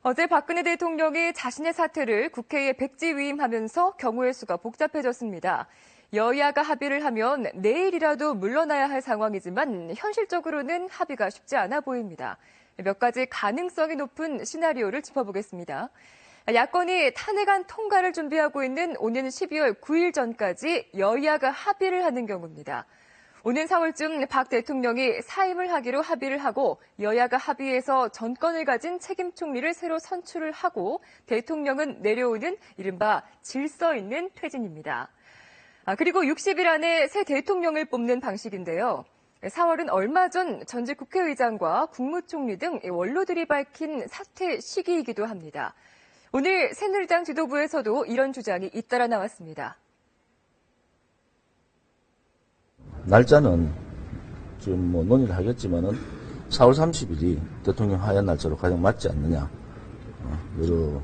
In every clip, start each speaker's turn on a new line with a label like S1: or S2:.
S1: 어제 박근혜 대통령이 자신의 사퇴를 국회에 백지위임하면서 경우의 수가 복잡해졌습니다. 여야가 합의를 하면 내일이라도 물러나야 할 상황이지만 현실적으로는 합의가 쉽지 않아 보입니다. 몇 가지 가능성이 높은 시나리오를 짚어보겠습니다. 야권이 탄핵안 통과를 준비하고 있는 오는 12월 9일 전까지 여야가 합의를 하는 경우입니다. 오는 4월쯤 박 대통령이 사임을 하기로 합의를 하고 여야가 합의해서 전권을 가진 책임 총리를 새로 선출을 하고 대통령은 내려오는 이른바 질서 있는 퇴진입니다. 그리고 60일 안에 새 대통령을 뽑는 방식인데요. 4월은 얼마 전 전직 국회의장과 국무총리 등 원로들이 밝힌 사퇴 시기이기도 합니다. 오늘 새누리당 지도부에서도 이런 주장이 잇따라 나왔습니다.
S2: 날짜는 지금 논의를 하겠지만은 4월 30일이 대통령 하야 날짜로 가장 맞지 않느냐. 여러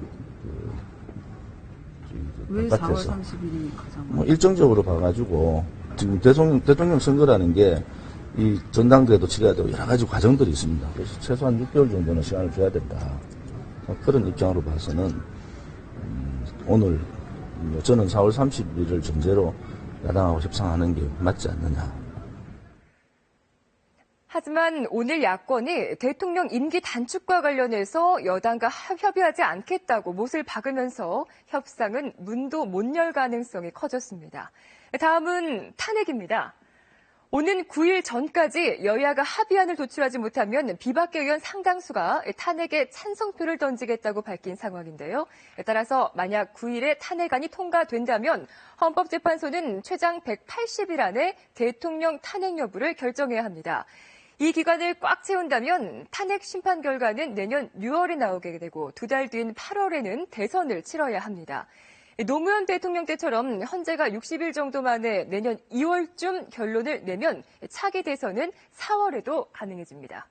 S3: 왜 4월 30일이 가장
S2: 일정적으로 봐가지고 지금 대통령 선거라는 게 이 전당대회도 치러야 되고 여러 가지 과정들이 있습니다. 그래서 최소한 6개월 정도는 시간을 줘야 된다. 그런 입장으로 봐서는 오늘 저는 4월 30일을 전제로 야당하고 협상하는 게 맞지 않느냐.
S1: 하지만 오늘 야권이 대통령 임기 단축과 관련해서 여당과 협의하지 않겠다고 못을 박으면서 협상은 문도 못 열 가능성이 커졌습니다. 다음은 탄핵입니다. 오는 9일 전까지 여야가 합의안을 도출하지 못하면 비박계 의원 상당수가 탄핵에 찬성표를 던지겠다고 밝힌 상황인데요. 따라서 만약 9일에 탄핵안이 통과된다면 헌법재판소는 최장 180일 안에 대통령 탄핵 여부를 결정해야 합니다. 이 기간을 꽉 채운다면 탄핵 심판 결과는 내년 6월에 나오게 되고 두 달 뒤인 8월에는 대선을 치러야 합니다. 노무현 대통령 때처럼 헌재가 60일 정도 만에 내년 2월쯤 결론을 내면 차기 대선은 4월에도 가능해집니다.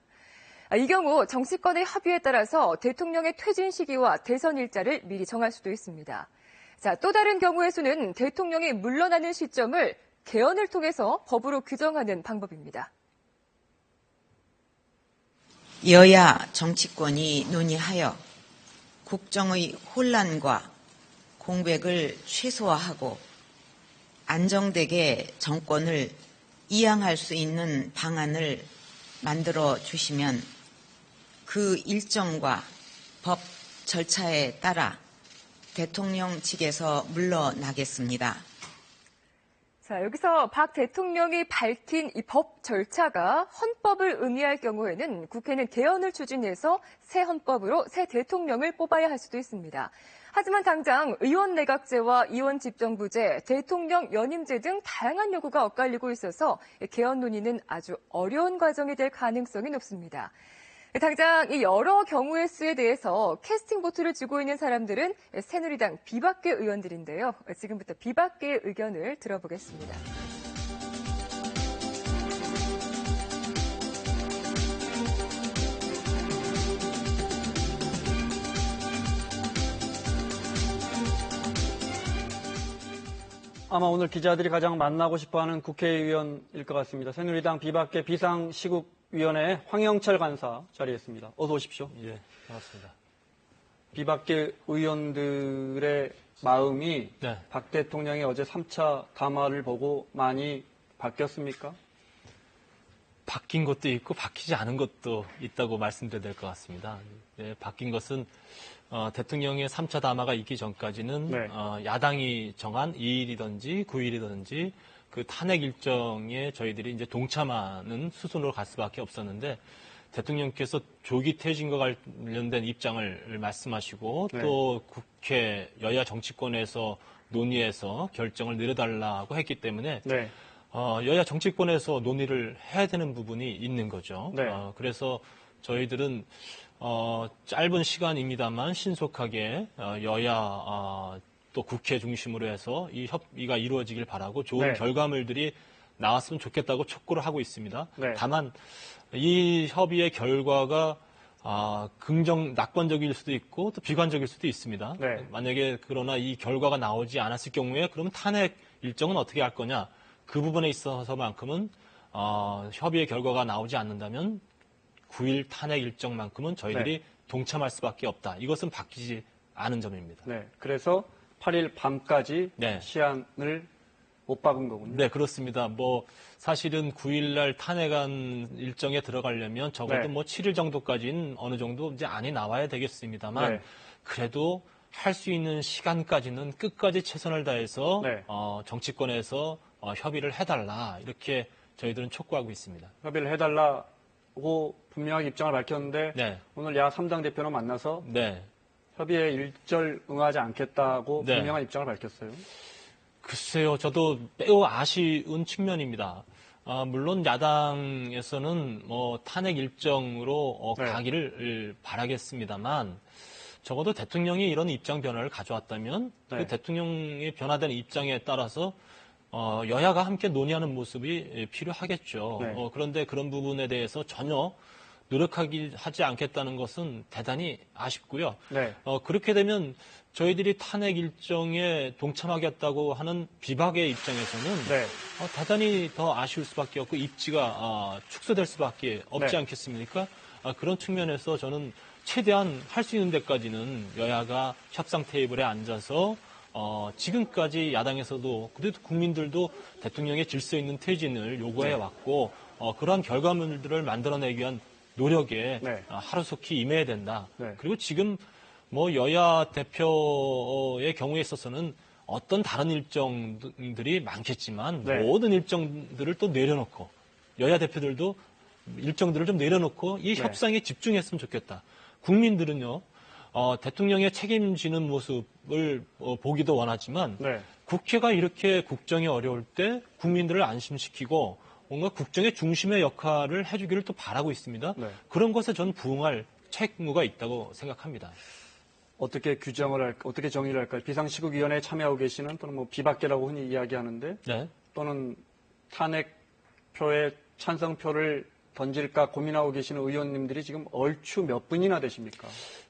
S1: 이 경우 정치권의 합의에 따라서 대통령의 퇴진 시기와 대선 일자를 미리 정할 수도 있습니다. 자, 또 다른 경우의 수는 대통령이 물러나는 시점을 개헌을 통해서 법으로 규정하는 방법입니다.
S4: 여야 정치권이 논의하여 국정의 혼란과 공백을 최소화하고 안정되게 정권을 이양할 수 있는 방안을 만들어 주시면 그 일정과 법 절차에 따라 대통령 측에서 물러나겠습니다.
S1: 자, 여기서 박 대통령이 밝힌 이 법 절차가 헌법을 의미할 경우에는 국회는 개헌을 추진해서 새 헌법으로 새 대통령을 뽑아야 할 수도 있습니다. 하지만 당장 의원 내각제와 의원 집정부제, 대통령 연임제 등 다양한 요구가 엇갈리고 있어서 개헌 논의는 아주 어려운 과정이 될 가능성이 높습니다. 당장 이 여러 경우의 수에 대해서 캐스팅 보트를 쥐고 있는 사람들은 새누리당 비박계 의원들인데요. 지금부터 비박계의 의견을 들어보겠습니다.
S5: 아마 오늘 기자들이 가장 만나고 싶어하는 국회의원일 것 같습니다. 새누리당 비박계 비상시국위원회 황영철 간사 자리했습니다. 어서 오십시오.
S6: 예, 반갑습니다.
S5: 비박계 의원들의 마음이
S6: 네.
S5: 박 대통령의 어제 3차 담화를 보고 많이 바뀌었습니까?
S6: 바뀐 것도 있고 바뀌지 않은 것도 있다고 말씀드려야 될 것 같습니다. 예, 바뀐 것은 대통령의 3차 담화가 있기 전까지는
S5: 네.
S6: 야당이 정한 2일이든지 9일이든지 그 탄핵 일정에 저희들이 이제 동참하는 수순으로 갈 수밖에 없었는데 대통령께서 조기 퇴진과 관련된 입장을 말씀하시고
S5: 네.
S6: 또 국회 여야 정치권에서 논의해서 결정을 내려달라고 했기 때문에
S5: 네.
S6: 여야 정치권에서 논의를 해야 되는 부분이 있는 거죠.
S5: 네.
S6: 그래서 저희들은 짧은 시간입니다만 신속하게 여야 또 국회 중심으로 해서 이 협의가 이루어지길 바라고 좋은
S5: 네.
S6: 결과물들이 나왔으면 좋겠다고 촉구를 하고 있습니다.
S5: 네.
S6: 다만 이 협의의 결과가 낙관적일 수도 있고 또 비관적일 수도 있습니다.
S5: 네.
S6: 만약에 그러나 이 결과가 나오지 않았을 경우에 그러면 탄핵 일정은 어떻게 할 거냐? 그 부분에 있어서만큼은 협의의 결과가 나오지 않는다면 9일 탄핵 일정만큼은 저희들이 동참할 수밖에 없다. 이것은 바뀌지 않은 점입니다.
S5: 네. 그래서 8일 밤까지
S6: 네.
S5: 시한을 못 박은 거군요.
S6: 네, 그렇습니다. 사실은 9일날 탄핵안 일정에 들어가려면 적어도
S5: 네.
S6: 7일 정도까지는 어느 정도 이제 안이 나와야 되겠습니다만
S5: 네.
S6: 그래도 할 수 있는 시간까지는 끝까지 최선을 다해서
S5: 네.
S6: 정치권에서 협의를 해달라 이렇게 저희들은 촉구하고 있습니다.
S5: 협의를 해달라고 분명하게 입장을 밝혔는데
S6: 네.
S5: 오늘 야 3당 대표는 만나서
S6: 네.
S5: 협의에 일절 응하지 않겠다고
S6: 네.
S5: 분명한 입장을 밝혔어요.
S6: 글쎄요, 저도 매우 아쉬운 측면입니다. 물론 야당에서는 탄핵 일정으로
S5: 네.
S6: 가기를 바라겠습니다만 적어도 대통령이 이런 입장 변화를 가져왔다면
S5: 네.
S6: 그 대통령의 변화된 입장에 따라서 여야가 함께 논의하는 모습이 필요하겠죠.
S5: 네.
S6: 그런데 그런 부분에 대해서 전혀 하지 않겠다는 것은 대단히 아쉽고요.
S5: 네.
S6: 그렇게 되면 저희들이 탄핵 일정에 동참하겠다고 하는 비박의 입장에서는
S5: 네.
S6: 대단히 더 아쉬울 수밖에 없고 입지가 축소될 수밖에 없지
S5: 네.
S6: 않겠습니까? 그런 측면에서 저는 최대한 할 수 있는 데까지는 여야가 협상 테이블에 앉아서 지금까지 야당에서도 그래도 국민들도 대통령의 질서 있는 퇴진을 요구해 왔고 그러한 결과물들을 만들어내기 위한 노력에
S5: 네.
S6: 하루속히 임해야 된다.
S5: 네.
S6: 그리고 지금 여야 대표의 경우에 있어서는 어떤 다른 일정들이 많겠지만
S5: 네.
S6: 모든 일정들을 또 내려놓고 여야 대표들도 일정들을 좀 내려놓고 이
S5: 네.
S6: 협상에 집중했으면 좋겠다. 국민들은요, 대통령의 책임지는 모습을 보기도 원하지만
S5: 네.
S6: 국회가 이렇게 국정이 어려울 때 국민들을 안심시키고 뭔가 국정의 중심의 역할을 해주기를 또 바라고 있습니다.
S5: 네.
S6: 그런 것에 저는 부응할 책무가 있다고 생각합니다.
S5: 어떻게 어떻게 정의를 할까요? 비상시국위원회에 참여하고 계시는 또는 비박계라고 흔히 이야기하는데
S6: 네.
S5: 또는 탄핵표에 찬성표를 던질까 고민하고 계시는 의원님들이 지금 얼추 몇 분이나 되십니까?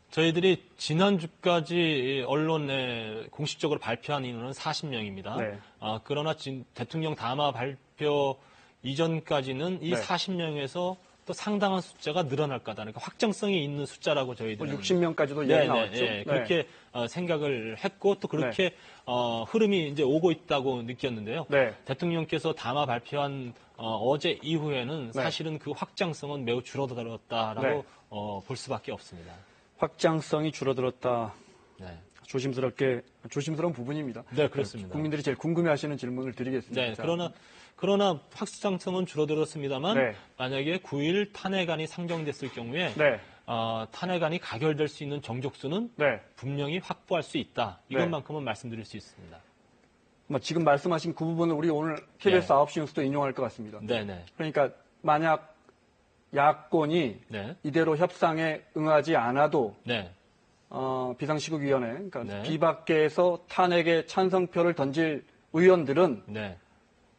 S6: 저희들이 지난주까지 언론에 공식적으로 발표한 인원은 40명입니다.
S5: 네.
S6: 그러나 대통령 담화 발표 이전까지는 이
S5: 네.
S6: 40명에서 또 상당한 숫자가 늘어날 거다. 그러니까 확정성이 있는 숫자라고 저희들은
S5: 60명까지도 이야기 나왔죠.
S6: 네. 그렇게 생각을 했고 또 그렇게
S5: 네.
S6: 흐름이 이제 오고 있다고 느꼈는데요.
S5: 네.
S6: 대통령께서 담화 발표한 어제 이후에는
S5: 네.
S6: 사실은 그 확장성은 매우 줄어들었다라고
S5: 네.
S6: 볼 수밖에 없습니다.
S5: 확장성이 줄어들었다.
S6: 네.
S5: 조심스러운 부분입니다.
S6: 네, 그렇습니다.
S5: 국민들이 제일 궁금해하시는 질문을 드리겠습니다.
S6: 네, 그러나 확장성은 줄어들었습니다만
S5: 네.
S6: 만약에 9일 탄핵안이 상정됐을 경우에
S5: 네.
S6: 탄핵안이 가결될 수 있는 정족수는
S5: 네.
S6: 분명히 확보할 수 있다. 이것만큼은 말씀드릴 수 있습니다.
S5: 지금 말씀하신 그 부분을 우리 오늘 KBS
S6: 네.
S5: 9시 뉴스도 인용할 것 같습니다.
S6: 네네.
S5: 그러니까 만약 야권이
S6: 네.
S5: 이대로 협상에 응하지 않아도
S6: 네.
S5: 비상시국위원회, 그러니까
S6: 네.
S5: 비박계에서 탄핵에 찬성표를 던질 의원들은
S6: 네.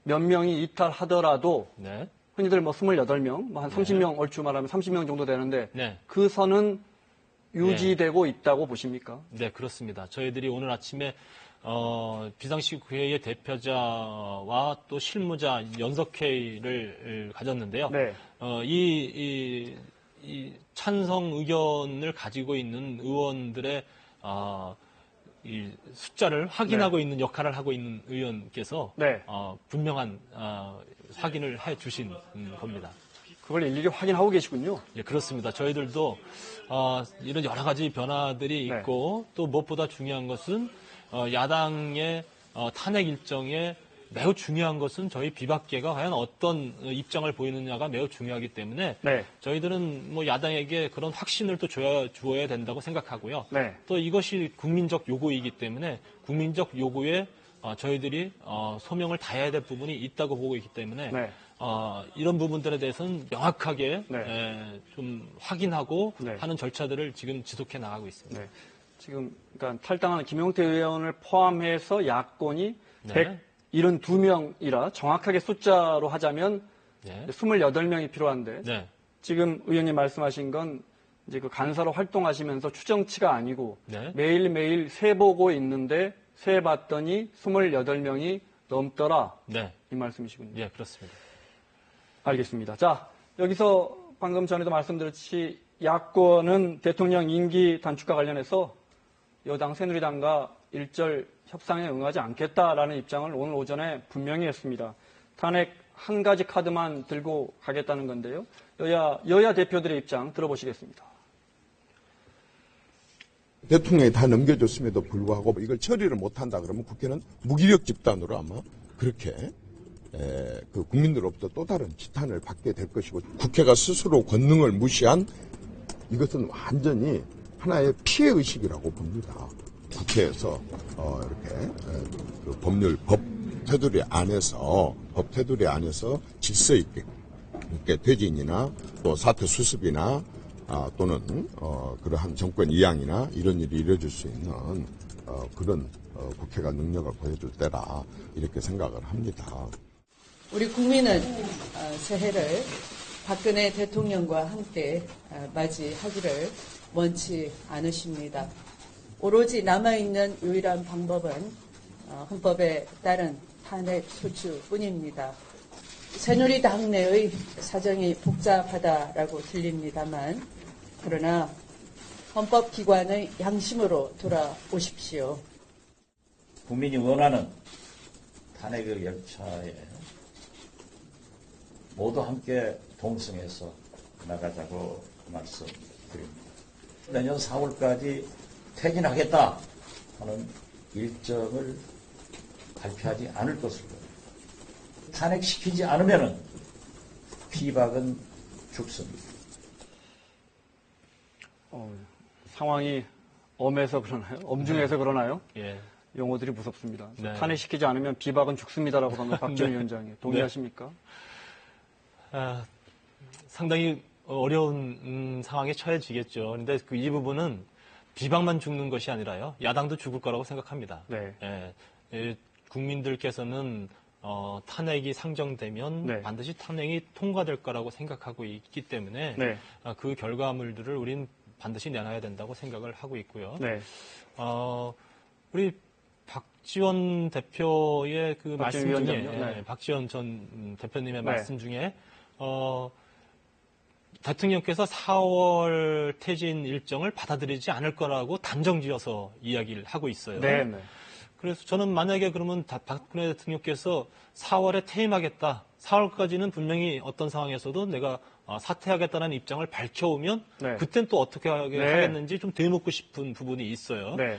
S5: 몇 명이 이탈하더라도
S6: 네.
S5: 흔히들 28명, 한 30명 얼추 말하면 30명 정도 되는데
S6: 네.
S5: 그 선은 유지되고 있다고 보십니까?
S6: 네, 그렇습니다. 저희들이 오늘 아침에 비상시국회의 대표자와 또 실무자 연석회의를 가졌는데요.
S5: 네.
S6: 이 찬성 의견을 가지고 있는 의원들의 이 숫자를 확인하고 있는 역할을 하고 있는 의원께서
S5: 네.
S6: 분명한 확인을 해 주신 겁니다.
S5: 그걸 일일이 확인하고 계시군요.
S6: 예, 그렇습니다. 저희들도 이런 여러 가지 변화들이
S5: 네.
S6: 있고 또 무엇보다 중요한 것은 야당의 탄핵 일정에 매우 중요한 것은 저희 비박계가 과연 어떤 입장을 보이느냐가 매우 중요하기 때문에
S5: 네.
S6: 저희들은 야당에게 그런 확신을 또 주어야 된다고 생각하고요.
S5: 네.
S6: 또 이것이 국민적 요구이기 때문에 국민적 요구에 저희들이 소명을 다해야 될 부분이 있다고 보고 있기 때문에
S5: 네.
S6: 이런 부분들에 대해서는 명확하게
S5: 네.
S6: 좀 확인하고
S5: 네.
S6: 하는 절차들을 지금 지속해 나가고 있습니다.
S5: 네. 지금 그러니까 탈당하는 김용태 의원을 포함해서 야권이
S6: 네.
S5: 172명이라 정확하게 숫자로 하자면
S6: 네.
S5: 28명이 필요한데
S6: 네.
S5: 지금 의원님 말씀하신 건 이제 그 간사로 활동하시면서 추정치가 아니고
S6: 네.
S5: 매일매일 세보고 있는데 세봤더니 28명이 넘더라.
S6: 네.
S5: 이 말씀이시군요.
S6: 예, 그렇습니다.
S5: 알겠습니다. 자, 여기서 방금 전에도 말씀드렸듯이 야권은 대통령 임기 단축과 관련해서 여당 새누리당과 일절 협상에 응하지 않겠다라는 입장을 오늘 오전에 분명히 했습니다. 탄핵 한 가지 카드만 들고 가겠다는 건데요. 여야 대표들의 입장 들어보시겠습니다.
S7: 대통령이 다 넘겨줬음에도 불구하고 이걸 처리를 못한다 그러면 국회는 무기력 집단으로 아마 그렇게 그 국민들로부터 또 다른 지탄을 받게 될 것이고, 국회가 스스로 권능을 무시한 이것은 완전히 하나의 피해의식이라고 봅니다. 국회에서 이렇게 그 법 테두리 안에서 질서 있게 퇴진이나 또 사퇴 수습이나 또는 그러한 정권 이양이나 이런 일이 이뤄질 수 있는 그런 국회가 능력을 보여줄 때라 이렇게 생각을 합니다.
S8: 우리 국민은 새해를 박근혜 대통령과 함께 맞이하기를 원치 않으십니다. 오로지 남아있는 유일한 방법은 헌법에 따른 탄핵 소추뿐입니다. 새누리당 내의 사정이 복잡하다라고 들립니다만, 그러나 헌법기관의 양심으로 돌아오십시오.
S9: 국민이 원하는 탄핵의 열차에 모두 함께 동승해서 나가자고 말씀드립니다. 내년 4월까지 퇴진하겠다 하는 일정을 발표하지 않을 것으로, 탄핵시키지 않으면 피박은 죽습니다.
S5: 상황이 엄해서 그러나요? 엄중해서 그러나요?
S6: 예.
S5: 용어들이 무섭습니다.
S6: 네.
S5: 탄핵시키지 않으면 비박은 죽습니다라고 하는 박지원
S6: 네.
S5: 위원장이 동의하십니까?
S6: 상당히 어려운 상황에 처해지겠죠. 그런데 이 부분은 비박만 죽는 것이 아니라요, 야당도 죽을 거라고 생각합니다.
S5: 네.
S6: 국민들께서는 탄핵이 상정되면
S5: 네.
S6: 반드시 탄핵이 통과될 거라고 생각하고 있기 때문에
S5: 네.
S6: 그 결과물들을 우린 반드시 내놔야 된다고 생각을 하고 있고요.
S5: 네.
S6: 우리 박지원 대표의 그 말씀 중에,
S5: 네.
S6: 박지원 전 대표님의
S5: 네.
S6: 말씀 중에 대통령께서 4월 퇴진 일정을 받아들이지 않을 거라고 단정지어서 이야기를 하고 있어요.
S5: 네. 네.
S6: 그래서 저는 만약에 그러면 박근혜 대통령께서 4월에 퇴임하겠다, 4월까지는 분명히 어떤 상황에서도 내가 사퇴하겠다는 입장을 밝혀오면
S5: 네.
S6: 그땐 또 어떻게
S5: 네.
S6: 하겠는지 좀 되묻고 싶은 부분이 있어요.
S5: 네.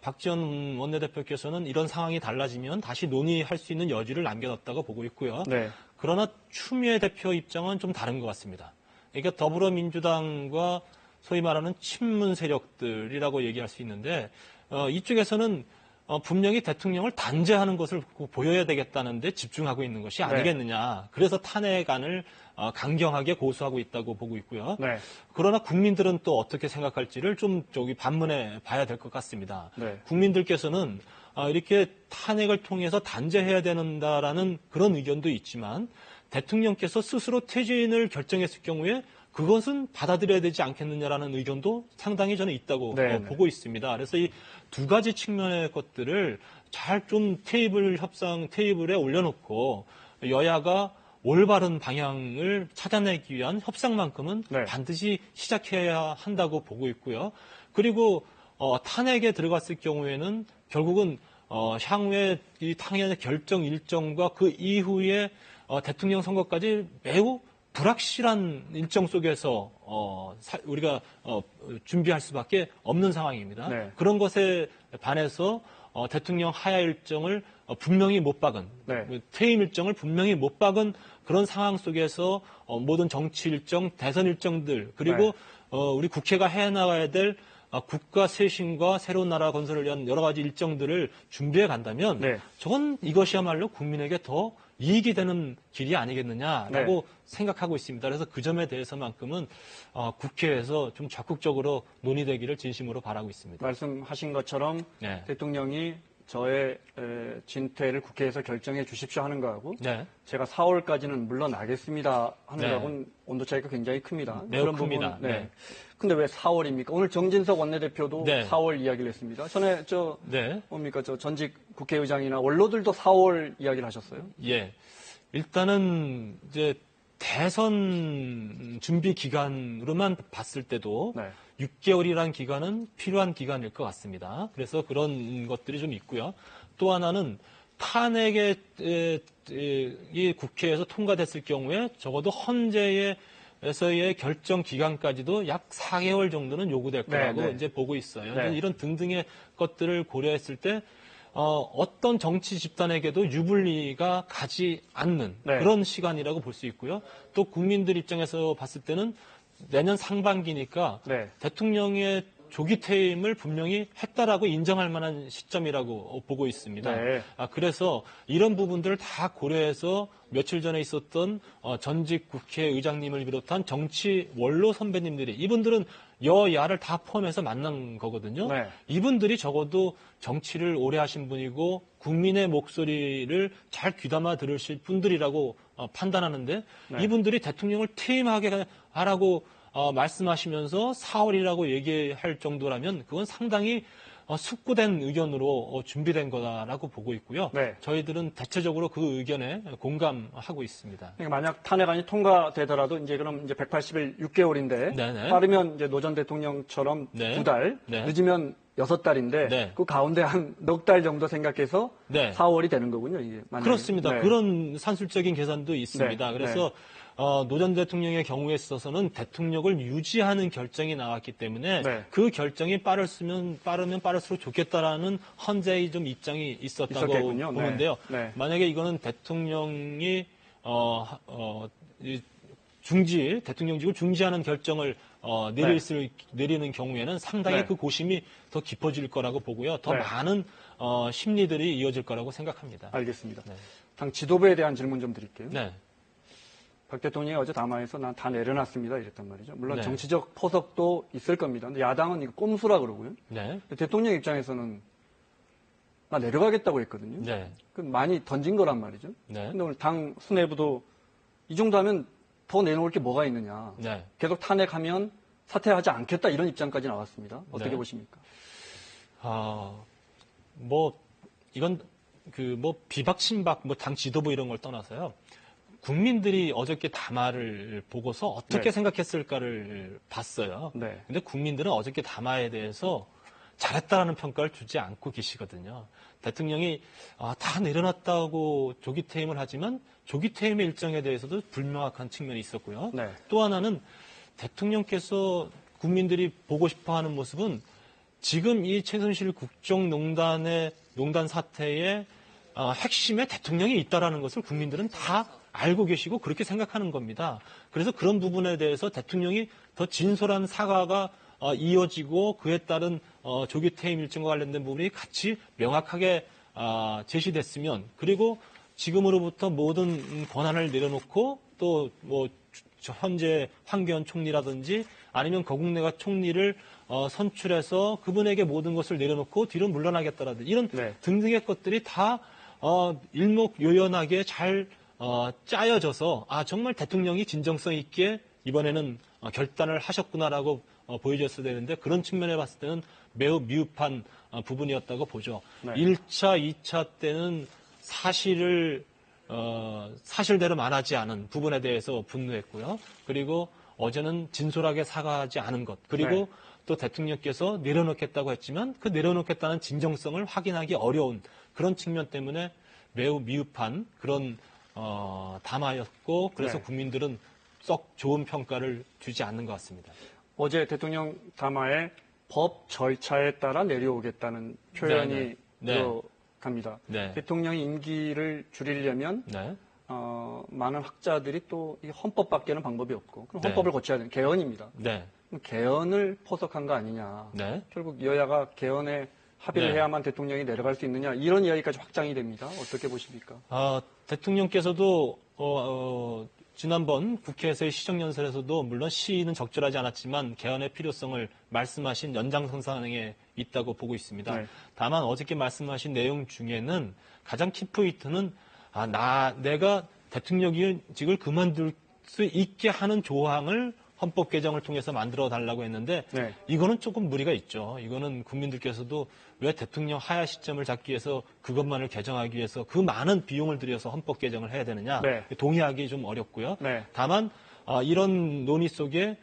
S6: 박지원 원내대표께서는 이런 상황이 달라지면 다시 논의할 수 있는 여지를 남겨놨다고 보고 있고요.
S5: 네.
S6: 그러나 추미애 대표 입장은 좀 다른 것 같습니다. 그러니까 더불어민주당과 소위 말하는 친문 세력들이라고 얘기할 수 있는데, 이쪽에서는 분명히 대통령을 단죄하는 것을 보여야 되겠다는데 집중하고 있는 것이 아니겠느냐. 그래서 탄핵안을 강경하게 고수하고 있다고 보고 있고요.
S5: 네.
S6: 그러나 국민들은 또 어떻게 생각할지를 좀 반문해 봐야 될 것 같습니다.
S5: 네.
S6: 국민들께서는 이렇게 탄핵을 통해서 단죄해야 된다라는 그런 의견도 있지만, 대통령께서 스스로 퇴진을 결정했을 경우에 그것은 받아들여야 되지 않겠느냐라는 의견도 상당히 저는 있다고 보고 있습니다. 그래서 이 두 가지 측면의 것들을 잘 좀 테이블에 올려놓고 여야가 올바른 방향을 찾아내기 위한 협상만큼은 반드시 시작해야 한다고 보고 있고요. 그리고 탄핵에 들어갔을 경우에는 결국은 향후에 이 탄핵의 결정 일정과 그 이후에 대통령 선거까지 매우 불확실한 일정 속에서 우리가 준비할 수밖에 없는 상황입니다.
S5: 네.
S6: 그런 것에 반해서 대통령 하야 일정을 분명히 못 박은, 퇴임 일정을 분명히 못 박은 그런 상황 속에서 모든 정치 일정, 대선 일정들, 그리고 우리 국회가 해나가야 될 국가 쇄신과 새로운 나라 건설을 위한 여러 가지 일정들을 준비해 간다면 저건 이것이야말로 국민에게 더 이익이 되는 길이 아니겠느냐라고 생각하고 있습니다. 그래서 그 점에 대해서만큼은 국회에서 좀 적극적으로 논의되기를 진심으로 바라고 있습니다.
S5: 말씀하신 것처럼 대통령이 저의 진퇴를 국회에서 결정해 주십시오 하는 거하고 제가 4월까지는 물러나겠습니다 하는 거하고는 온도 차이가 굉장히 큽니다.
S6: 매우 큽니다.
S5: 근데 왜 4월입니까? 오늘 정진석 원내대표도 4월 이야기를 했습니다. 전에 뭡니까? 전직 국회의장이나 원로들도 4월 이야기를 하셨어요?
S6: 예. 일단은 이제 대선 준비 기간으로만 봤을 때도 6개월이라는 기간은 필요한 기간일 것 같습니다. 그래서 그런 것들이 좀 있고요. 또 하나는 탄핵에 이 국회에서 통과됐을 경우에 적어도 헌재에서의 결정 기간까지도 약 4개월 정도는 요구될 거라고 이제 보고 있어요. 이런 등등의 것들을 고려했을 때 어떤 정치 집단에게도 유불리가 가지 않는 그런 시간이라고 볼 수 있고요. 또 국민들 입장에서 봤을 때는 내년 상반기니까 대통령의 조기 퇴임을 분명히 했다라고 인정할 만한 시점이라고 보고 있습니다. 그래서 이런 부분들을 다 고려해서 며칠 전에 있었던 전직 국회의장님을 비롯한 정치 원로 선배님들이 이분들은 여야를 다 포함해서 만난 거거든요. 이분들이 적어도 정치를 오래 하신 분이고 국민의 목소리를 잘 귀담아 들으실 분들이라고 판단하는데 이분들이 대통령을 퇴임하게 하라고 말씀하시면서 4월이라고 얘기할 정도라면 그건 상당히 숙고된 의견으로 준비된 거다라고 보고 있고요. 저희들은 대체적으로 그 의견에 공감하고 있습니다.
S5: 그러니까 만약 탄핵안이 통과되더라도 이제 그럼 이제 180일 6개월인데 빠르면 이제 노 전 대통령처럼 2달, 늦으면 6달인데 그 가운데 한 넉 달 정도 생각해서 4월이 되는 거군요. 이게 만약에.
S6: 그렇습니다. 그런 산술적인 계산도 있습니다. 그래서 노 전 대통령의 경우에 있어서는 대통령을 유지하는 결정이 나왔기 때문에 그 결정이 빠르면 빠를수록 좋겠다라는 헌재의 좀 입장이 있었다고 보는데요. 만약에 이거는 대통령이 대통령직을 중지하는 결정을 내리는 경우에는 상당히 그 고심이 더 깊어질 거라고 보고요. 더 많은 심리들이 이어질 거라고 생각합니다.
S5: 알겠습니다. 당 지도부에 대한 질문 좀 드릴게요. 박 대통령이 어제 담화에서 난 다 내려놨습니다 이랬단 말이죠. 물론 정치적 포석도 있을 겁니다. 근데 야당은 이거 꼼수라 그러고요. 대통령 입장에서는 나 내려가겠다고 했거든요. 그 많이 던진 거란 말이죠. 근데 오늘 당 수뇌부도 이 정도 하면 더 내놓을 게 뭐가 있느냐. 계속 탄핵하면 사퇴하지 않겠다 이런 입장까지 나왔습니다. 어떻게 보십니까?
S6: 이건 비박 친박 당 지도부 이런 걸 떠나서요. 국민들이 어저께 담화를 보고서 어떻게 생각했을까를 봤어요. 근데 국민들은 어저께 담화에 대해서 잘했다라는 평가를 주지 않고 계시거든요. 대통령이 다 내려놨다고 조기 퇴임을 하지만 조기 퇴임의 일정에 대해서도 불명확한 측면이 있었고요. 또 하나는 대통령께서 국민들이 보고 싶어하는 모습은 지금 이 최순실 국정농단 사태의 핵심에 대통령이 있다라는 것을 국민들은 다 알고 계시고 그렇게 생각하는 겁니다. 그래서 그런 부분에 대해서 대통령이 더 진솔한 사과가 이어지고 그에 따른 조기 퇴임 일정과 관련된 부분이 같이 명확하게 제시됐으면 그리고 지금으로부터 모든 권한을 내려놓고 또 현재 황교안 총리라든지 아니면 거국내가 총리를 선출해서 그분에게 모든 것을 내려놓고 뒤로 물러나겠다라든지 이런 등등의 것들이 다 일목요연하게 잘 짜여져서 정말 대통령이 진정성 있게 이번에는 결단을 하셨구나라고 보여졌어야 되는데 그런 측면에 봤을 때는 매우 미흡한 부분이었다고 보죠. 1차, 2차 때는 사실대로 말하지 않은 부분에 대해서 분노했고요. 그리고 어제는 진솔하게 사과하지 않은 것. 그리고 또 대통령께서 내려놓겠다고 했지만 그 내려놓겠다는 진정성을 확인하기 어려운 그런 측면 때문에 매우 미흡한 그런 담화였고 그래서 국민들은 썩 좋은 평가를 주지 않는 것 같습니다.
S5: 어제 대통령 담화에 법 절차에 따라 내려오겠다는 표현이 들어갑니다. 대통령이 임기를 줄이려면 많은 학자들이 또 이 헌법밖에는 방법이 없고 그럼 헌법을 고쳐야 되는 개헌입니다. 그럼 개헌을 포석한 거 아니냐. 결국 여야가 개헌에 합의를 해야만 대통령이 내려갈 수 있느냐 이런 이야기까지 확장이 됩니다. 어떻게 보십니까?
S6: 대통령께서도 지난번 국회에서의 시정연설에서도 물론 시의는 적절하지 않았지만 개헌의 필요성을 말씀하신 연장선상에 있다고 보고 있습니다. 다만 어저께 말씀하신 내용 중에는 가장 키포인트는 내가 대통령직을 그만둘 수 있게 하는 조항을 헌법 개정을 통해서 만들어 달라고 했는데
S5: 네.
S6: 이거는 조금 무리가 있죠. 이거는 국민들께서도 왜 대통령 하야 시점을 잡기 위해서 그것만을 개정하기 위해서 그 많은 비용을 들여서 헌법 개정을 해야 되느냐
S5: 네.
S6: 동의하기 좀 어렵고요.
S5: 네.
S6: 다만 이런 논의 속에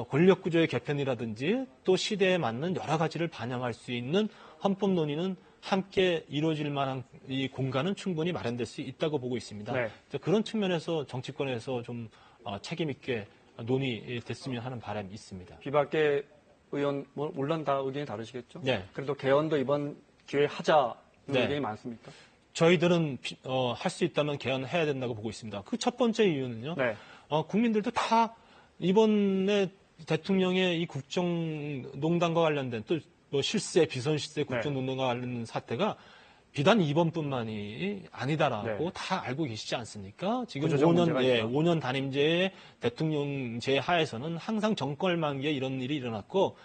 S6: 권력 구조의 개편이라든지 또 시대에 맞는 여러 가지를 반영할 수 있는 헌법 논의는 함께 이루어질 만한 이 공간은 충분히 마련될 수 있다고 보고 있습니다.
S5: 네.
S6: 그런 측면에서 정치권에서 좀 책임 있게 논의됐으면 하는 바람이 있습니다.
S5: 비박계 의원 물론 다 의견이 다르시겠죠?
S6: 네.
S5: 그래도 개헌도 이번 기회에 하자는
S6: 네.
S5: 의견이 많습니까?
S6: 저희들은 할 수 있다면 개헌해야 된다고 보고 있습니다. 그 첫 번째 이유는요.
S5: 네.
S6: 국민들도 다 이번에 대통령의 이 국정농단과 관련된 또 뭐 실세, 비선실세 국정농단과 관련된 사태가 비단 이번뿐만이 아니다라고
S5: 네.
S6: 다 알고 계시지 않습니까? 지금
S5: 구조적 문제가
S6: 5년 단임제의 대통령제 하에서는 항상 정권을 만기에 이런 일이 일어났고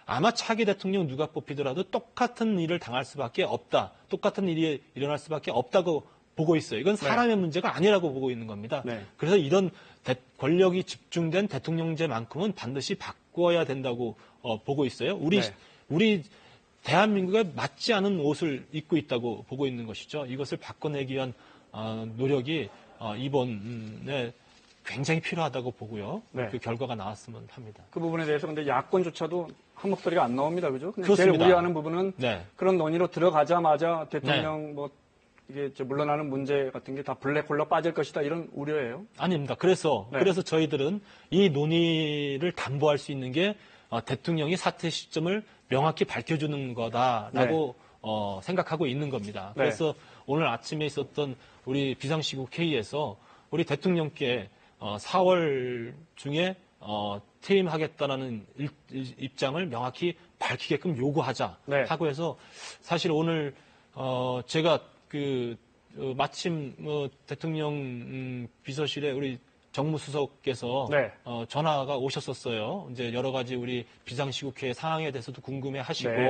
S6: 아마 차기 대통령 누가 뽑히더라도 똑같은 일을 당할 수밖에 없다. 똑같은 일이 일어날 수밖에 없다고 보고 있어요. 이건 사람의 문제가 아니라고 보고 있는 겁니다.
S5: 네.
S6: 그래서 이런 권력이 집중된 대통령제만큼은 반드시 바꿔야 된다고 보고 있어요. 우리 대한민국에 맞지 않은 옷을 입고 있다고 보고 있는 것이죠. 이것을 바꿔내기 위한 노력이 이번에 굉장히 필요하다고 보고요.
S5: 네.
S6: 그 결과가 나왔으면 합니다.
S5: 그 부분에 대해서 근데 야권조차도 한 목소리가 안 나옵니다. 그죠? 근데
S6: 그렇습니다.
S5: 제일 우려하는 부분은
S6: 네.
S5: 그런 논의로 들어가자마자 대통령 이게 물러나는 문제 같은 게 다 블랙홀로 빠질 것이다 이런 우려예요.
S6: 아닙니다. 그래서
S5: 네.
S6: 저희들은 이 논의를 담보할 수 있는 게 대통령이 사퇴 시점을 명확히 밝혀주는 거다라고 생각하고 있는 겁니다.
S5: 네.
S6: 그래서 오늘 아침에 있었던 우리 비상시국 회의에서 우리 대통령께 4월 중에 퇴임하겠다라는 입장을 명확히 밝히게끔 요구하자
S5: 네.
S6: 하고 해서 사실 오늘 제가 마침 대통령 비서실에 우리 정무수석께서
S5: 네.
S6: 전화가 오셨었어요. 이제 여러 가지 우리 비상시국회 상황에 대해서도 궁금해하시고
S5: 네.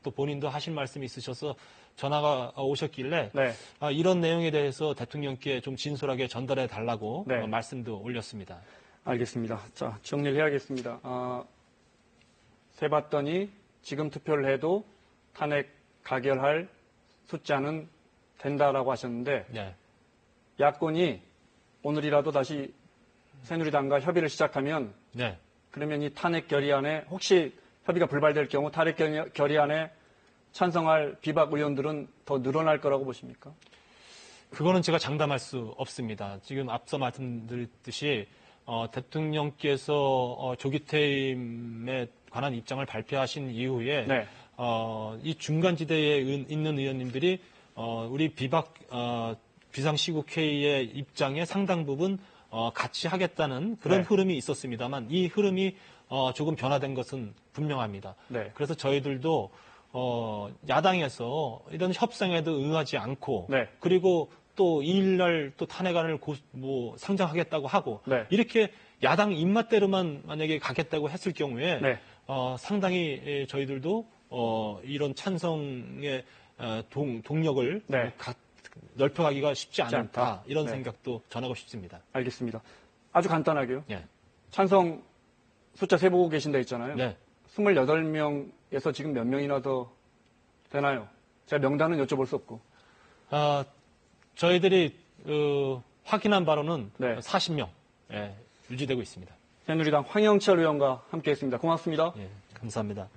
S6: 또 본인도 하실 말씀이 있으셔서 전화가 오셨길래
S5: 네.
S6: 이런 내용에 대해서 대통령께 좀 진솔하게 전달해 달라고
S5: 네.
S6: 말씀도 올렸습니다.
S5: 알겠습니다. 자, 정리를 해야겠습니다. 세봤더니 지금 투표를 해도 탄핵 가결할 숫자는 된다라고 하셨는데
S6: 네.
S5: 야권이 오늘이라도 다시 새누리당과 협의를 시작하면
S6: 네.
S5: 그러면 이 탄핵 결의안에 혹시 협의가 불발될 경우 탄핵 결의안에 찬성할 비박 의원들은 더 늘어날 거라고 보십니까?
S6: 그거는 제가 장담할 수 없습니다. 지금 앞서 말씀드렸듯이 대통령께서 조기 퇴임에 관한 입장을 발표하신 이후에
S5: 네.
S6: 이 중간지대에 있는 의원님들이 우리 비상시국회의의 입장에 상당 부분 같이 하겠다는 그런
S5: 네.
S6: 흐름이 있었습니다만 이 흐름이 조금 변화된 것은 분명합니다.
S5: 네.
S6: 그래서 저희들도 야당에서 이런 협상에도 응하지 않고
S5: 네.
S6: 그리고 또 2일날 또 탄핵안을 상정하겠다고 하고
S5: 네.
S6: 이렇게 야당 입맛대로만 만약에 가겠다고 했을 경우에
S5: 네.
S6: 상당히 저희들도 이런 찬성의 동력을
S5: 네.
S6: 넓혀가기가 쉽지 않다.
S5: 않다.
S6: 이런
S5: 네.
S6: 생각도 전하고 싶습니다.
S5: 알겠습니다. 아주 간단하게요.
S6: 예.
S5: 찬성 숫자 세보고 계신다 했잖아요.
S6: 네.
S5: 28명에서 지금 몇 명이나 더 되나요? 제가 명단은 여쭤볼 수 없고.
S6: 저희들이 확인한 바로는
S5: 네.
S6: 40명 유지되고 있습니다.
S5: 새누리당 황영철 의원과 함께했습니다. 고맙습니다.
S6: 예, 감사합니다.